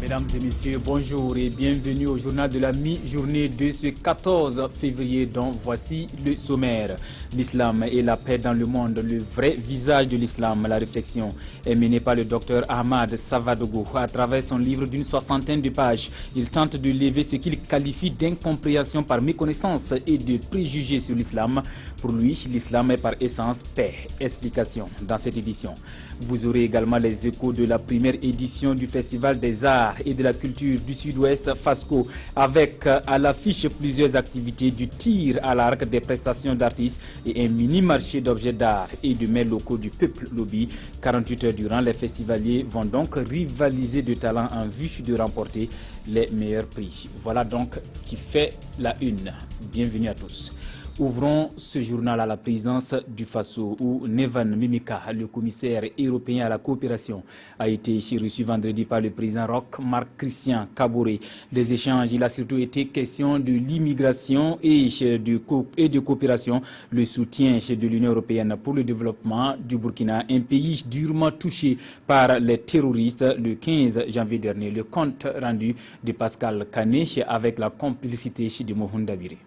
Mesdames et messieurs, bonjour et bienvenue au journal de la mi-journée de ce 14 février dont voici le sommaire. L'islam et la paix dans le monde, le vrai visage de l'islam. La réflexion est menée par le docteur Ahmad Savadogo. À travers son livre d'une 60aine de pages, il tente de lever ce qu'il qualifie d'incompréhension par méconnaissance et de préjugés sur l'islam. Pour lui, l'islam est par essence paix. Explication dans cette édition. Vous aurez également les échos de la première édition du Festival des Arts et de la Culture du Sud-Ouest FASCO, avec à l'affiche plusieurs activités du tir à l'arc, des prestations d'artistes et un mini-marché d'objets d'art et de mets locaux du Peuple Lobby. 48 heures durant, les festivaliers vont donc rivaliser de talent en vue de remporter les meilleurs prix. Voilà donc qui fait la une. Bienvenue à tous. Ouvrons ce journal à la présidence du Faso où Nevan Mimika, le commissaire européen à la coopération, a été reçu vendredi par le président Roch Marc Christian Kaboré. Des échanges, il a surtout été question de l'immigration et de coopération, le soutien de l'Union européenne pour le développement du Burkina, un pays durement touché par les terroristes. Le 15 janvier dernier, le compte rendu de Pascal Kané avec la complicité de Mohon Davire.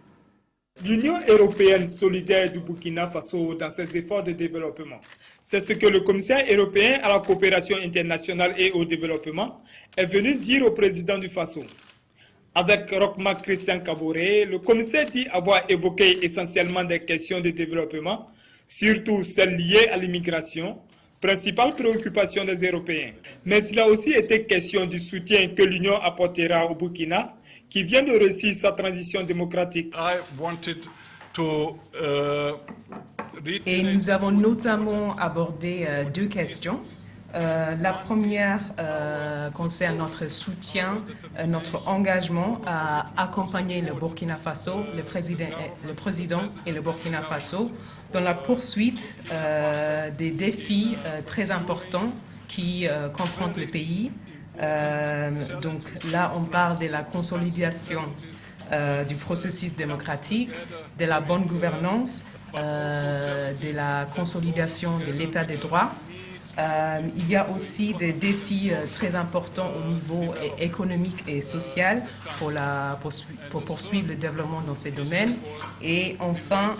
L'Union européenne solidaire du Burkina Faso dans ses efforts de développement. C'est ce que le commissaire européen à la coopération internationale et au développement est venu dire au président du Faso. Avec Roch Marc Christian Kaboré, le commissaire dit avoir évoqué essentiellement des questions de développement, surtout celles liées à l'immigration, principale préoccupation des Européens. Mais il a aussi été question du soutien que l'Union apportera au Burkina, qui vient de réussir sa transition démocratique. Et nous avons notamment abordé deux questions. La première concerne notre soutien, notre engagement à accompagner le Burkina Faso, le président et le Burkina Faso, dans la poursuite des défis très importants qui confrontent le pays. Donc là, on parle de la consolidation du processus démocratique, de la bonne gouvernance, de la consolidation de l'état de droit. Il y a aussi des défis très importants au niveau économique et social pour poursuivre le développement dans ces domaines. Et enfin,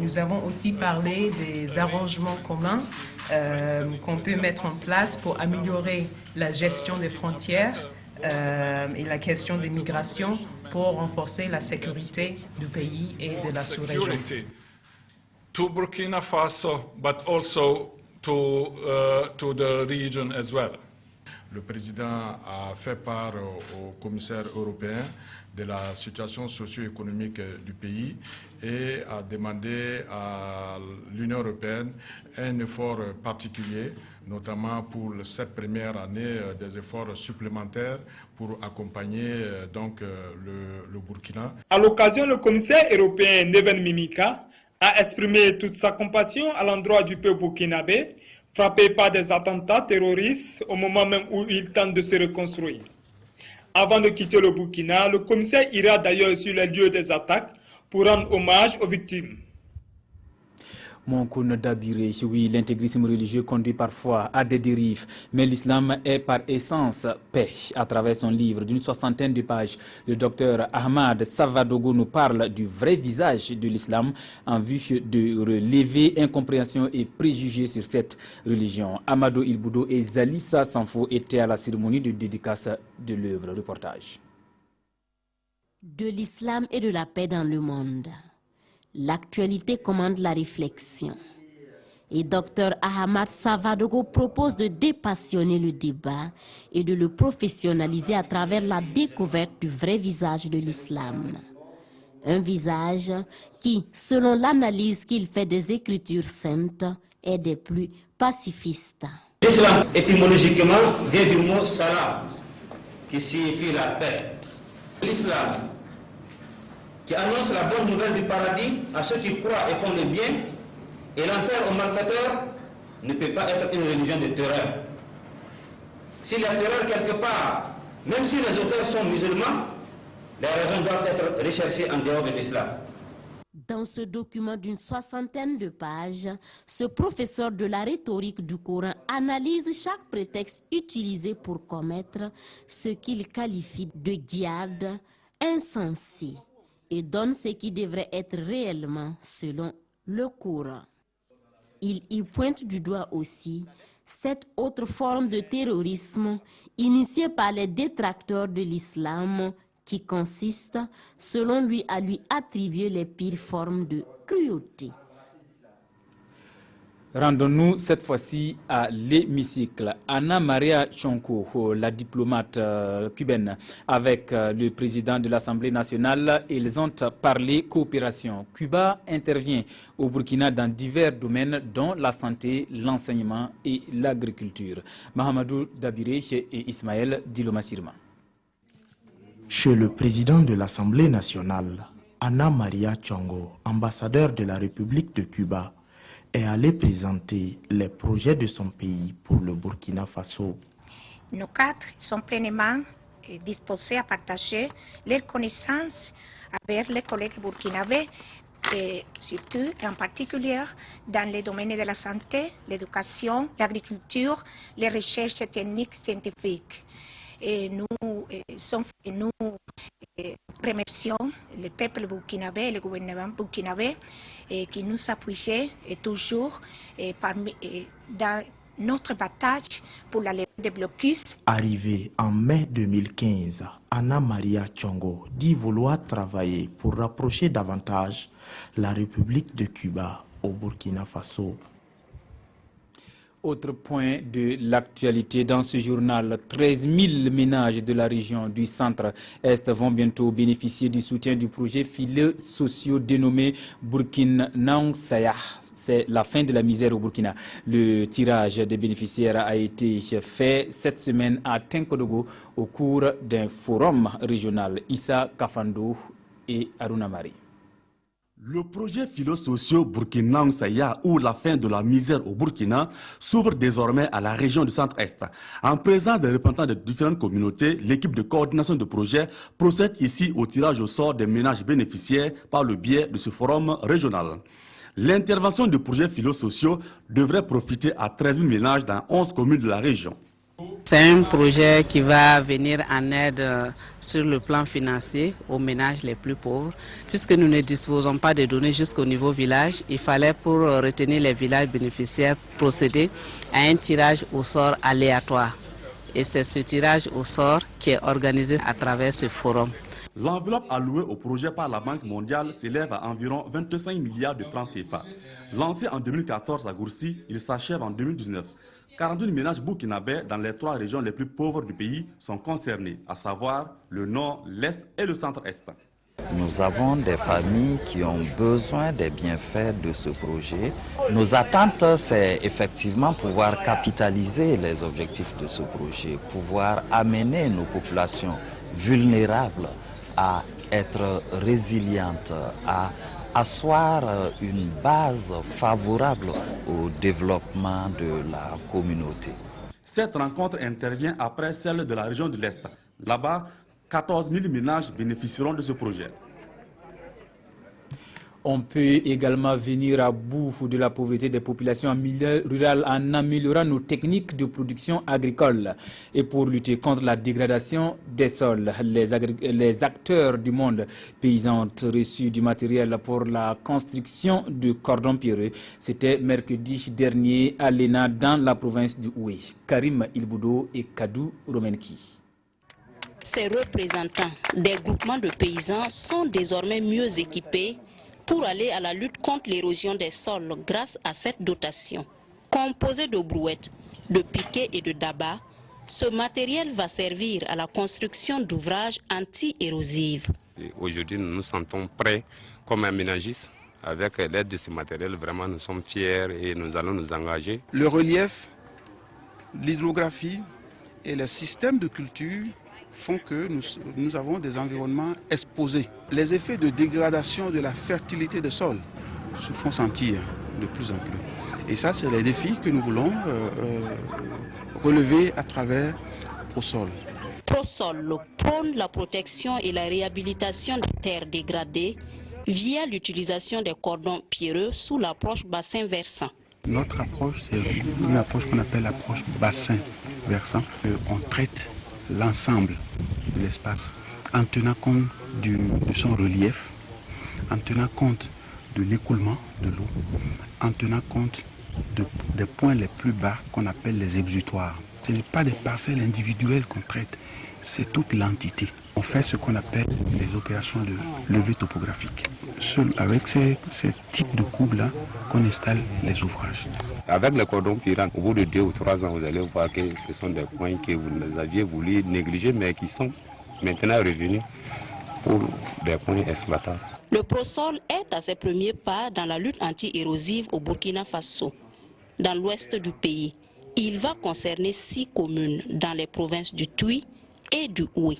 nous avons aussi parlé des arrangements communs qu'on peut mettre en place pour améliorer la gestion des frontières et la question des migrations pour renforcer la sécurité du pays et de la sous-région. To Burkina Faso, but also to the region as well. Le président a fait part au commissaire européen de la situation socio-économique du pays et a demandé à l'Union européenne un effort particulier, notamment pour cette première année, des efforts supplémentaires pour accompagner donc le Burkina. À l'occasion, le commissaire européen Neven Mimika a exprimé toute sa compassion à l'endroit du peuple burkinabé, frappé par des attentats terroristes au moment même où il tente de se reconstruire. Avant de quitter le Burkina, le commissaire ira d'ailleurs sur les lieux des attaques pour rendre hommage aux victimes. Monkoun Dabiré, oui, l'intégrisme religieux conduit parfois à des dérives, mais l'islam est par essence paix. À travers son livre d'une 60aine de pages, le docteur Ahmad Savadogo nous parle du vrai visage de l'islam en vue de relever incompréhension et préjugés sur cette religion. Amadou Ilboudo et Zalissa Sanfo étaient à la cérémonie de dédicace de l'œuvre. Reportage. De l'islam et de la paix dans le monde. L'actualité commande la réflexion. Et Dr Ahmad Savadogo propose de dépassionner le débat et de le professionnaliser à travers la découverte du vrai visage de l'islam. Un visage qui, selon l'analyse qu'il fait des Écritures saintes, est des plus pacifistes. L'islam, étymologiquement, vient du mot salam, qui signifie la paix. L'islam, qui annonce la bonne nouvelle du paradis à ceux qui croient et font le bien, et l'enfer aux malfaiteurs, ne peut pas être une religion de terreur. S'il y a terreur quelque part, même si les auteurs sont musulmans, les raisons doivent être recherchées en dehors de l'islam. Dans ce document d'une 60aine de pages, ce professeur de la rhétorique du Coran analyse chaque prétexte utilisé pour commettre ce qu'il qualifie de djihad insensé et donne ce qui devrait être réellement selon le Coran. Il y pointe du doigt aussi cette autre forme de terrorisme initiée par les détracteurs de l'islam qui consiste, selon lui, à lui attribuer les pires formes de cruauté. Rendons-nous cette fois-ci à l'hémicycle. Ana Maria Chonko, la diplomate cubaine, avec le président de l'Assemblée nationale, ils ont parlé coopération. Cuba intervient au Burkina dans divers domaines, dont la santé, l'enseignement et l'agriculture. Mahamadou Dabiré et Ismaël Dilomasirma. Chez le président de l'Assemblée nationale, Ana Maria Chongo, ambassadeur de la République de Cuba, est allée présenter les projets de son pays pour le Burkina Faso. Nos cadres sont pleinement disposés à partager leurs connaissances avec les collègues burkinabés, et surtout en particulier dans les domaines de la santé, l'éducation, l'agriculture, les recherches techniques scientifiques. Et nous remercions le peuple burkinabé et le gouvernement burkinabé qui nous appuient toujours dans notre bataille pour la levée des blocus. Arrivée en mai 2015, Ana Maria Chongo dit vouloir travailler pour rapprocher davantage la République de Cuba au Burkina Faso. Autre point de l'actualité dans ce journal, 13 000 ménages de la région du centre-est vont bientôt bénéficier du soutien du projet fileux sociaux dénommé Burkina Nang Sayah. C'est la fin de la misère au Burkina. Le tirage des bénéficiaires a été fait cette semaine à Tinkodogo au cours d'un forum régional. Issa Kafando et Aruna Mari. Le projet philo-socio Burkina Saya, ou la fin de la misère au Burkina, s'ouvre désormais à la région du centre-est. En présence des représentants de différentes communautés, l'équipe de coordination de projet procède ici au tirage au sort des ménages bénéficiaires par le biais de ce forum régional. L'intervention du projet philo-socio devrait profiter à 13 000 ménages dans 11 communes de la région. C'est un projet qui va venir en aide sur le plan financier aux ménages les plus pauvres. Puisque nous ne disposons pas de données jusqu'au niveau village, il fallait pour retenir les villages bénéficiaires procéder à un tirage au sort aléatoire. Et c'est ce tirage au sort qui est organisé à travers ce forum. L'enveloppe allouée au projet par la Banque mondiale s'élève à environ 25 milliards de francs CFA. Lancé en 2014 à Gourcy, il s'achève en 2019. 41 ménages burkinabés dans les 3 régions les plus pauvres du pays sont concernés, à savoir le nord, l'est et le centre-est. Nous avons des familles qui ont besoin des bienfaits de ce projet. Nos attentes, c'est effectivement pouvoir capitaliser les objectifs de ce projet, pouvoir amener nos populations vulnérables à être résilientes, à asseoir une base favorable au développement de la communauté. Cette rencontre intervient après celle de la région de l'Est. Là-bas, 14 000 ménages bénéficieront de ce projet. On peut également venir à bout de la pauvreté des populations en milieu rural en améliorant nos techniques de production agricole. Et pour lutter contre la dégradation des sols, les acteurs du monde paysan ont reçu du matériel pour la construction de cordons pierreux. C'était mercredi dernier à Lena dans la province du Houé. Karim Ilboudo et Kadou Romenki. Ces représentants des groupements de paysans sont désormais mieux équipés pour aller à la lutte contre l'érosion des sols grâce à cette dotation. Composé de brouettes, de piquets et de dabas, ce matériel va servir à la construction d'ouvrages anti-érosifs. Aujourd'hui, nous nous sentons prêts comme un ménagiste. Avec l'aide de ce matériel, vraiment, nous sommes fiers et nous allons nous engager. Le relief, l'hydrographie et le système de culture font que nous avons des environnements exposés. Les effets de dégradation de la fertilité des sols se font sentir de plus en plus. Et ça, c'est les défis que nous voulons relever à travers ProSol. ProSol prône la protection et la réhabilitation des terres dégradées via l'utilisation des cordons pierreux sous l'approche bassin-versant. Notre approche, c'est une approche qu'on appelle l'approche bassin-versant. On traite l'ensemble de l'espace en tenant compte de son relief, en tenant compte de l'écoulement de l'eau, en tenant compte des points les plus bas qu'on appelle les exutoires. Ce n'est pas des parcelles individuelles qu'on traite, c'est toute l'entité. On fait ce qu'on appelle les opérations de levée topographique. Seul avec ces types de courbes-là qu'on installe les ouvrages. Avec le cordon pirate, au bout de 2 ou 3 ans, vous allez voir que ce sont des points que vous aviez voulu négliger, mais qui sont maintenant revenus pour des points exploitables. Le Prosol est à ses premiers pas dans la lutte anti-érosive au Burkina Faso, dans l'ouest du pays. Il va concerner 6 communes dans les provinces du Tuy et du Oué.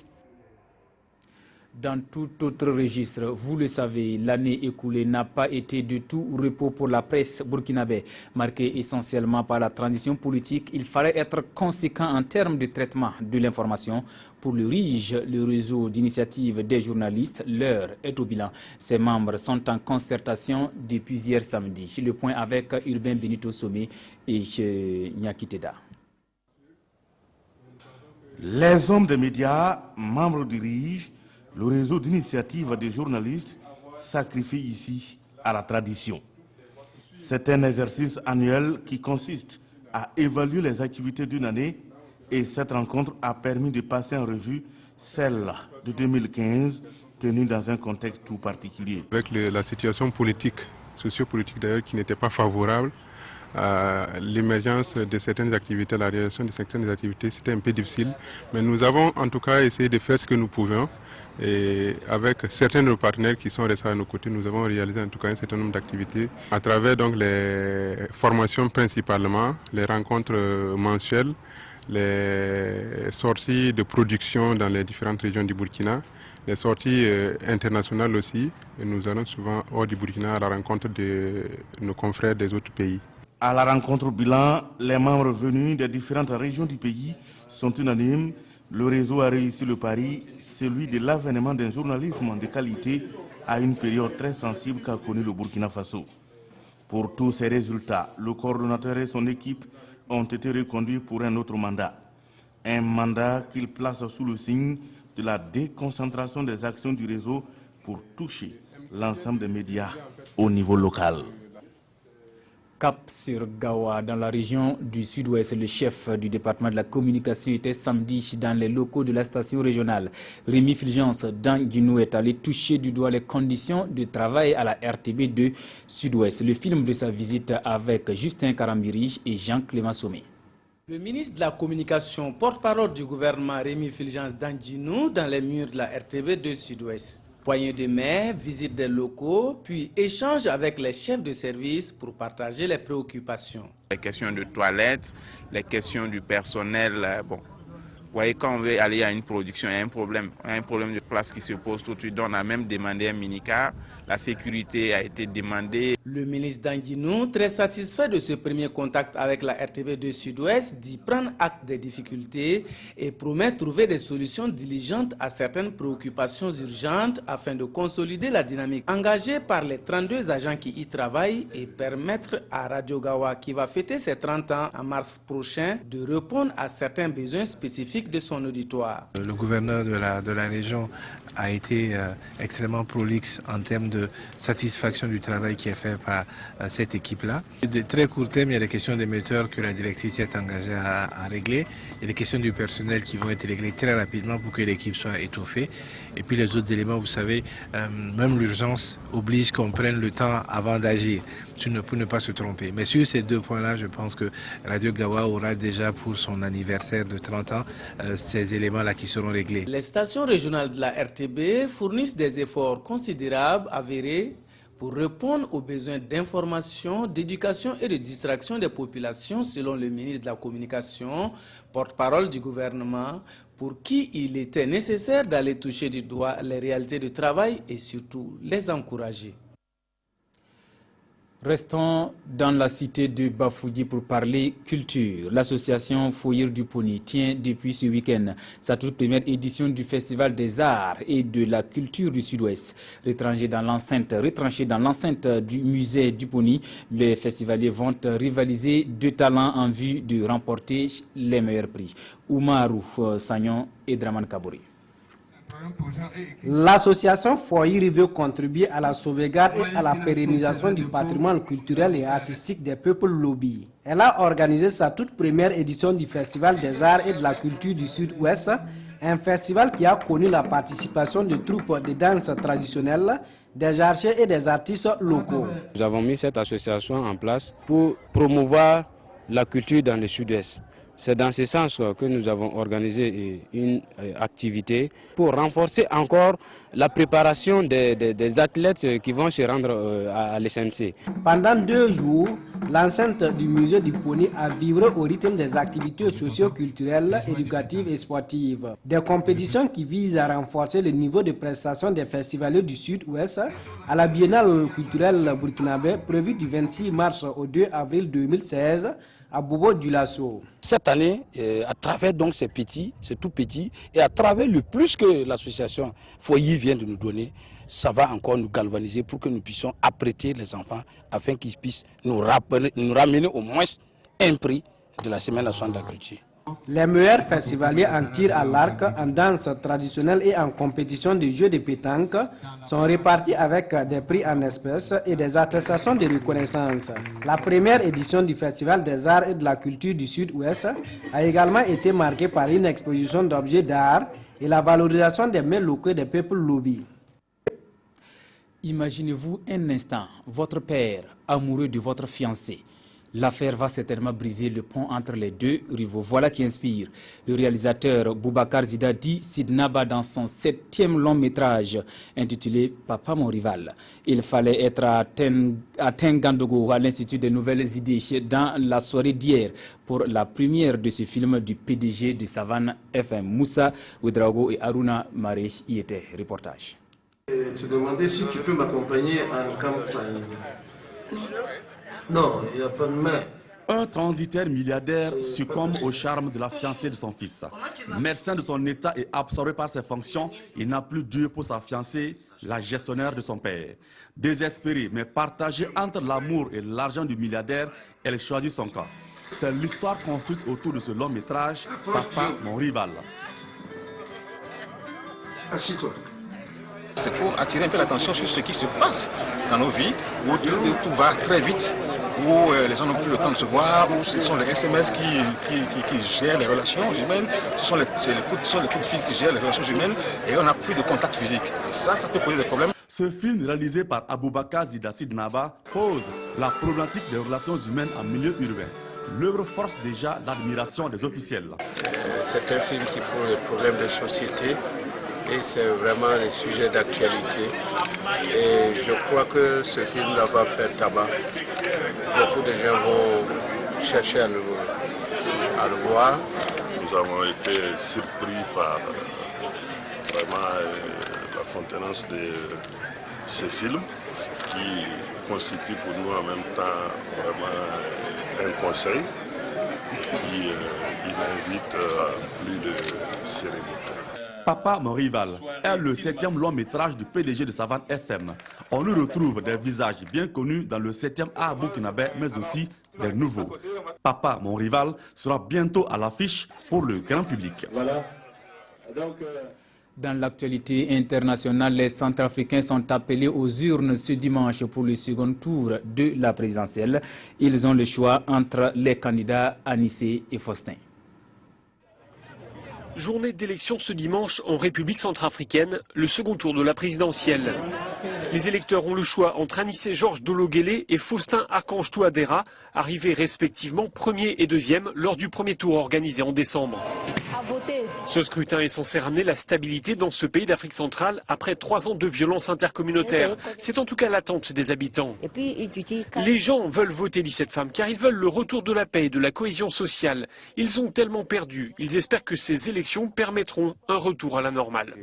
Dans tout autre registre, vous le savez, l'année écoulée n'a pas été de tout repos pour la presse burkinabé. Marquée essentiellement par la transition politique, il fallait être conséquent en termes de traitement de l'information. Pour le RIJ, le réseau d'initiative des journalistes, l'heure est au bilan. Ses membres sont en concertation depuis hier samedi. Le point avec Urbain Benito Somé et Nyaki Teda. Les hommes des médias, membres du RIJ, le réseau d'initiative des journalistes, sacrifie ici à la tradition. C'est un exercice annuel qui consiste à évaluer les activités d'une année et cette rencontre a permis de passer en revue celle de 2015 tenue dans un contexte tout particulier. Avec la situation politique, sociopolitique d'ailleurs, qui n'était pas favorable, l'émergence de certaines activités, la réalisation de certaines activités, c'était un peu difficile. Mais nous avons en tout cas essayé de faire ce que nous pouvions. Et avec certains de nos partenaires qui sont restés à nos côtés, nous avons réalisé en tout cas un certain nombre d'activités à travers donc les formations principalement, les rencontres mensuelles, les sorties de production dans les différentes régions du Burkina, les sorties internationales aussi. Et nous allons souvent hors du Burkina à la rencontre de nos confrères des autres pays. À la rencontre bilan, les membres venus des différentes régions du pays sont unanimes. Le réseau a réussi le pari, celui de l'avènement d'un journalisme de qualité à une période très sensible qu'a connu le Burkina Faso. Pour tous ces résultats, le coordonnateur et son équipe ont été reconduits pour un autre mandat. Un mandat qu'ils placent sous le signe de la déconcentration des actions du réseau pour toucher l'ensemble des médias au niveau local. Cap sur Gawa, dans la région du sud-ouest, le chef du département de la communication était samedi dans les locaux de la station régionale. Rémi Fulgence d'Anguinou est allé toucher du doigt les conditions de travail à la RTB de Sud-Ouest. Le film de sa visite avec Justin Karambirich et Jean-Clément Somé. Le ministre de la Communication, porte-parole du gouvernement Rémi Fulgence d'Anguinou dans les murs de la RTB de Sud-Ouest. Poignée de main, visite des locaux, puis échange avec les chefs de service pour partager les préoccupations. Les questions de toilettes, les questions du personnel, bon. Vous voyez, quand on veut aller à une production, il y a un problème de place qui se pose tout de suite. On a même demandé un minicar. La sécurité a été demandée. Le ministre d'Anguinou, très satisfait de ce premier contact avec la RTV de Sud-Ouest, dit prendre acte des difficultés et promet trouver des solutions diligentes à certaines préoccupations urgentes afin de consolider la dynamique engagée par les 32 agents qui y travaillent et permettre à Radio Gawa, qui va fêter ses 30 ans en mars prochain, de répondre à certains besoins spécifiques de son auditoire. Le gouverneur de la région a été extrêmement prolixe en termes de satisfaction du travail qui est fait par cette équipe-là. De très court terme, il y a des questions d'émetteurs que la directrice est engagée à régler. Il y a des questions du personnel qui vont être réglées très rapidement pour que l'équipe soit étoffée. Et puis les autres éléments, vous savez, même l'urgence oblige qu'on prenne le temps avant d'agir pour ne pas se tromper. Mais sur ces deux points-là, je pense que Radio Gawa aura déjà pour son anniversaire de 30 ans ces éléments-là qui seront réglés. Les stations régionales de la RTB fournissent des efforts considérables avérés pour répondre aux besoins d'information, d'éducation et de distraction des populations, selon le ministre de la Communication, porte-parole du gouvernement, pour qui il était nécessaire d'aller toucher du doigt les réalités du travail et surtout les encourager. Restons dans la cité de Bafoudy pour parler culture. L'association Foyer du Pony tient depuis ce week-end sa toute première édition du Festival des Arts et de la Culture du Sud-Ouest. Retranché dans l'enceinte du musée du Pony, les festivaliers vont rivaliser deux talents en vue de remporter les meilleurs prix. Oumarou Sagnon et Draman Kabouri. L'association Foyer veut contribuer à la sauvegarde et à la pérennisation du patrimoine culturel et artistique des peuples Lobi. Elle a organisé sa toute première édition du Festival des Arts et de la Culture du Sud-Ouest, un festival qui a connu la participation de troupes de danse traditionnelles, des archers et des artistes locaux. Nous avons mis cette association en place pour promouvoir la culture dans le Sud-Ouest. C'est dans ce sens que nous avons organisé une activité pour renforcer encore la préparation des athlètes qui vont se rendre à l'SNC. Pendant 2 jours, l'enceinte du musée du Pony a vibré au rythme des activités socio-culturelles, éducatives et sportives. Des compétitions qui visent à renforcer le niveau de prestation des festivaliers du Sud-Ouest à la Biennale culturelle burkinabé prévue du 26 mars au 2 avril 2016 à Bobo Dioulasso. Cette année, à travers donc ces tout petits, et à travers le plus que l'association Foyer vient de nous donner, ça va encore nous galvaniser pour que nous puissions apprêter les enfants afin qu'ils puissent nous ramener au moins un prix de la Semaine nationale de la culture. Les meilleurs festivaliers en tir à l'arc, en danse traditionnelle et en compétition de jeux de pétanque sont répartis avec des prix en espèces et des attestations de reconnaissance. La première édition du Festival des Arts et de la Culture du Sud-Ouest a également été marquée par une exposition d'objets d'art et la valorisation des mets locaux des peuples Lobi. Imaginez-vous un instant votre père amoureux de votre fiancée. L'affaire va certainement briser le pont entre les deux rivaux. Voilà qui inspire le réalisateur Boubacar Zidadi Sidnaba dans son 7e long métrage intitulé Papa mon rival. Il fallait être à Tengandogo, à l'Institut des Nouvelles Idées, dans la soirée d'hier pour la première de ce film du PDG de Savane FM. Moussa Ouedraogo et Aruna Maré y étaient. Reportage. Tu demandais si tu peux m'accompagner en campagne. Non, il n'y a pas de main. Un transitaire milliardaire succombe au charme de la fiancée de son fils. Médecin de son état et absorbé par ses fonctions, il n'a plus Dieu pour sa fiancée, la gestionnaire de son père. Désespérée mais partagée entre l'amour et l'argent du milliardaire, elle choisit son camp. C'est l'histoire construite autour de ce long métrage, Papa mon rival. Assis-toi. C'est pour attirer un peu l'attention sur ce qui se passe dans nos vies, où tout va très vite, où les gens n'ont plus le temps de se voir, où ce sont les SMS qui gèrent les relations humaines, ce sont les coups de fil qui gèrent les relations humaines, et on n'a plus de contact physique. Et ça peut poser des problèmes. Ce film réalisé par Aboubakar Sidnaba pose la problématique des relations humaines en milieu urbain. L'œuvre force déjà l'admiration des officiels. C'est un film qui pose des problèmes de société. Et c'est vraiment les sujets d'actualité. Et je crois que ce film va faire tabac. Beaucoup de gens vont chercher à le voir. Nous avons été surpris par vraiment la contenance de ce film qui constitue pour nous en même temps vraiment un conseil qui invite à plus de sérénité. Papa mon rival est le 7e long métrage du PDG de Savane FM. On y retrouve des visages bien connus dans le 7e art burkinabé, mais aussi des nouveaux. Papa mon rival sera bientôt à l'affiche pour le grand public. Voilà. Dans l'actualité internationale, les Centrafricains sont appelés aux urnes ce dimanche pour le second tour de la présidentielle. Ils ont le choix entre les candidats Anissé et Faustin. Journée d'élection ce dimanche en République centrafricaine, le second tour de la présidentielle. Les électeurs ont le choix entre Anissé Georges Dologuélé et Faustin Archange Touadéra, arrivés respectivement premier et deuxième lors du premier tour organisé en décembre. Ce scrutin est censé ramener la stabilité dans ce pays d'Afrique centrale après 3 ans de violence intercommunautaire. C'est en tout cas l'attente des habitants. Les gens veulent voter 17 femmes car ils veulent le retour de la paix et de la cohésion sociale. Ils ont tellement perdu. Ils espèrent que ces élections permettront un retour à la normale.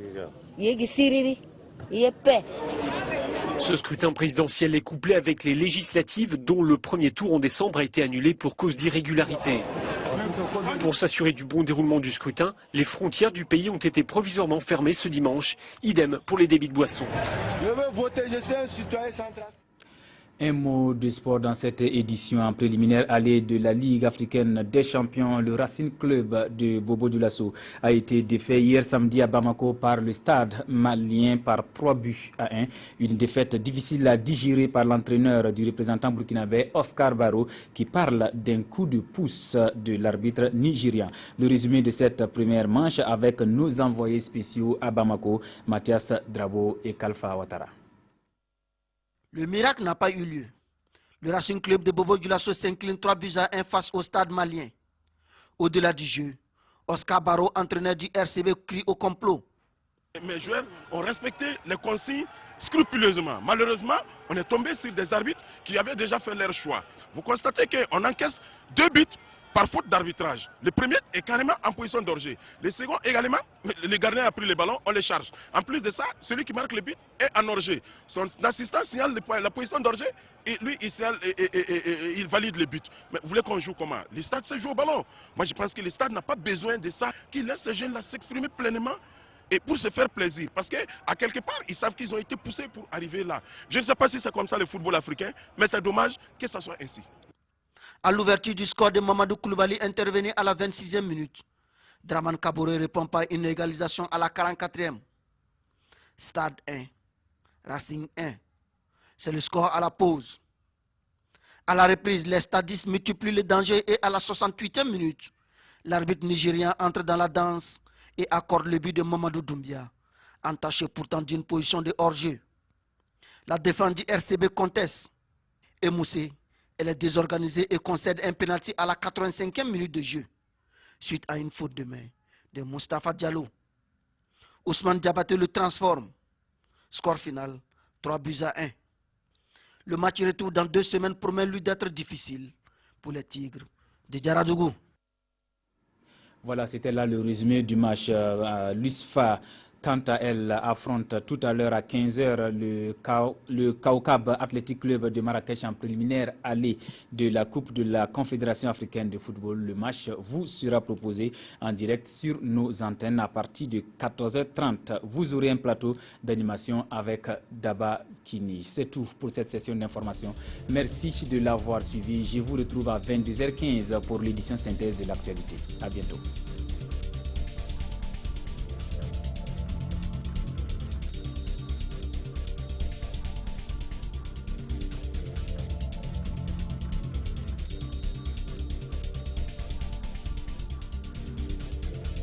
Ce scrutin présidentiel est couplé avec les législatives dont le premier tour en décembre a été annulé pour cause d'irrégularité. Pour s'assurer du bon déroulement du scrutin, les frontières du pays ont été provisoirement fermées ce dimanche. Idem pour les débits de boissons. Je veux voter, je suis un citoyen central. Un mot de sport dans cette édition en préliminaire allée de la Ligue africaine des champions. Le Racing Club de Bobo Dioulasso a été défait hier samedi à Bamako par le Stade malien par 3-1. Une défaite difficile à digérer par l'entraîneur du représentant burkinabé Oscar Barrow qui parle d'un coup de pouce de l'arbitre nigérian. Le résumé de cette première manche avec nos envoyés spéciaux à Bamako, Mathias Drabo et Kalfa Ouattara. Le miracle n'a pas eu lieu. Le Racing Club de Bobo Dioulasso s'incline 3-1 face au Stade malien. Au-delà du jeu, Oscar Barrow, entraîneur du RCB, crie au complot. Mes joueurs ont respecté les consignes scrupuleusement. Malheureusement, on est tombé sur des arbitres qui avaient déjà fait leur choix. Vous constatez qu'on encaisse 2 buts par faute d'arbitrage. Le premier est carrément en position d'orger. Le second également, le gardien a pris le ballon, on les charge. En plus de ça, celui qui marque le but est en orger. Son assistant signale la position d'orger et lui, il valide le but. Mais vous voulez qu'on joue comment? Les stades se jouent au ballon. Moi, je pense que le stade n'a pas besoin de ça, qu'il laisse ces jeunes-là s'exprimer pleinement et pour se faire plaisir. Parce qu'à quelque part, ils savent qu'ils ont été poussés pour arriver là. Je ne sais pas si c'est comme ça le football africain, mais c'est dommage que ça soit ainsi. À l'ouverture du score de Mamadou Koulibaly intervenu à la 26e minute. Draman Kaboré répond par une égalisation à la 44e. Stade 1, Racing 1. C'est le score à la pause. À la reprise, les stadistes multiplient les dangers et à la 68e minute, l'arbitre nigérien entre dans la danse et accorde le but de Mamadou Doumbia, entaché pourtant d'une position de hors-jeu. La défense du RCB conteste. Et Moussé, elle est désorganisée et concède un pénalty à la 85e minute de jeu, suite à une faute de main de Moustapha Diallo. Ousmane Diabaté le transforme. Score final, 3-1. Le match retour dans 2 semaines promet lui d'être difficile pour les Tigres de Diaradougou. Voilà, c'était là le résumé du match. L'USFA, quant à elle, affronte tout à l'heure à 15h le Kaukab Athletic Club de Marrakech en préliminaire aller de la Coupe de la Confédération africaine de football. Le match vous sera proposé en direct sur nos antennes à partir de 14h30. Vous aurez un plateau d'animation avec Daba Kini. C'est tout pour cette session d'information. Merci de l'avoir suivi. Je vous retrouve à 22h15 pour l'édition synthèse de l'actualité. À bientôt.